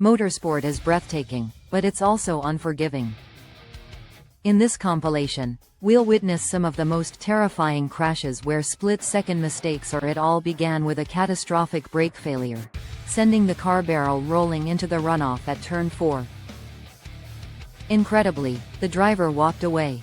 Motorsport is breathtaking, but it's also unforgiving. In this compilation, we'll witness some of the most terrifying crashes where split-second mistakes or it all began with a catastrophic brake failure, sending the car barrel rolling into the runoff at turn 4. Incredibly, the driver walked away.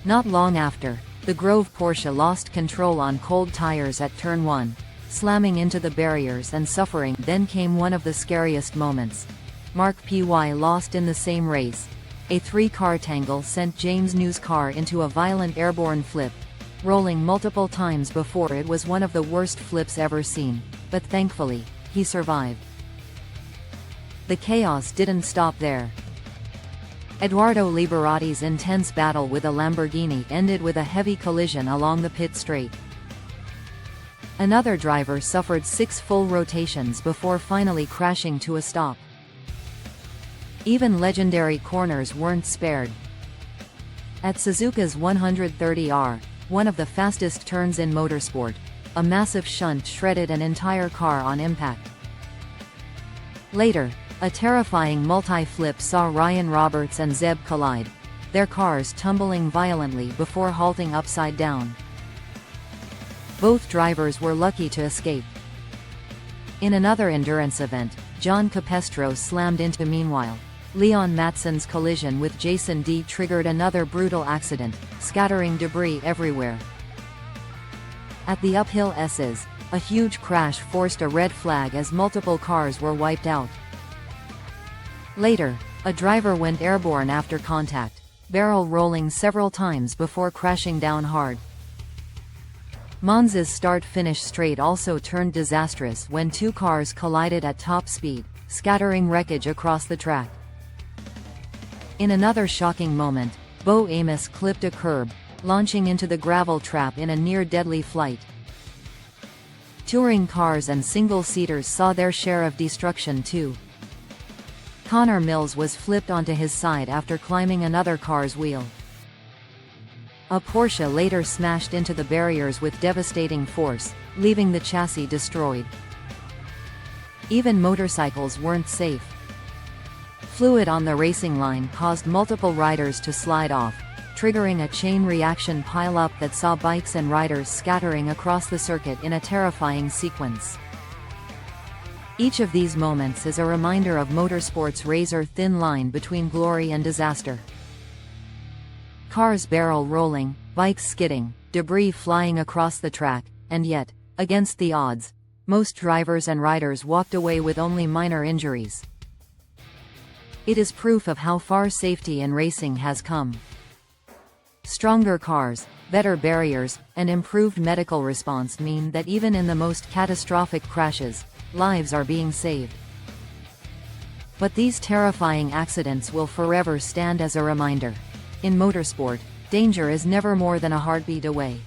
Not long after, the Grove Porsche lost control on cold tires at turn 1, slamming into the barriers and suffering. Then came one of the scariest moments. Mark Py lost in the same race. A three-car tangle sent James New's car into a violent airborne flip, rolling multiple times before it was one of the worst flips ever seen, but thankfully, he survived. The chaos didn't stop there. Edoardo Liberatti's intense battle with a Lamborghini ended with a heavy collision along the pit straight. Another driver suffered 6 full rotations before finally crashing to a stop. Even legendary corners weren't spared. At Suzuka's 130R, one of the fastest turns in motorsport, a massive shunt shredded an entire car on impact. Later, a terrifying multi-flip saw Ryan Roberts and Zeb collide, their cars tumbling violently before halting upside down. Both drivers were lucky to escape. In another endurance event, John Capestro slammed into. Meanwhile, Leon Matson's collision with Jason D triggered another brutal accident, scattering debris everywhere. At the uphill S's, a huge crash forced a red flag as multiple cars were wiped out. Later, a driver went airborne after contact, barrel rolling several times before crashing down hard. Monza's start-finish straight also turned disastrous when 2 cars collided at top speed, scattering wreckage across the track. In another shocking moment, Bo Amos clipped a curb, launching into the gravel trap in a near-deadly flight. Touring cars and single-seaters saw their share of destruction too. Connor Mills was flipped onto his side after climbing another car's wheel. A Porsche later smashed into the barriers with devastating force, leaving the chassis destroyed. Even motorcycles weren't safe. Fluid on the racing line caused multiple riders to slide off, triggering a chain reaction pile-up that saw bikes and riders scattering across the circuit in a terrifying sequence. Each of these moments is a reminder of motorsport's razor-thin line between glory and disaster. Cars barrel rolling, bikes skidding, debris flying across the track, and yet, against the odds, most drivers and riders walked away with only minor injuries. It is proof of how far safety in racing has come. Stronger cars, better barriers, and improved medical response mean that even in the most catastrophic crashes, lives are being saved. But these terrifying accidents will forever stand as a reminder. In motorsport, danger is never more than a heartbeat away.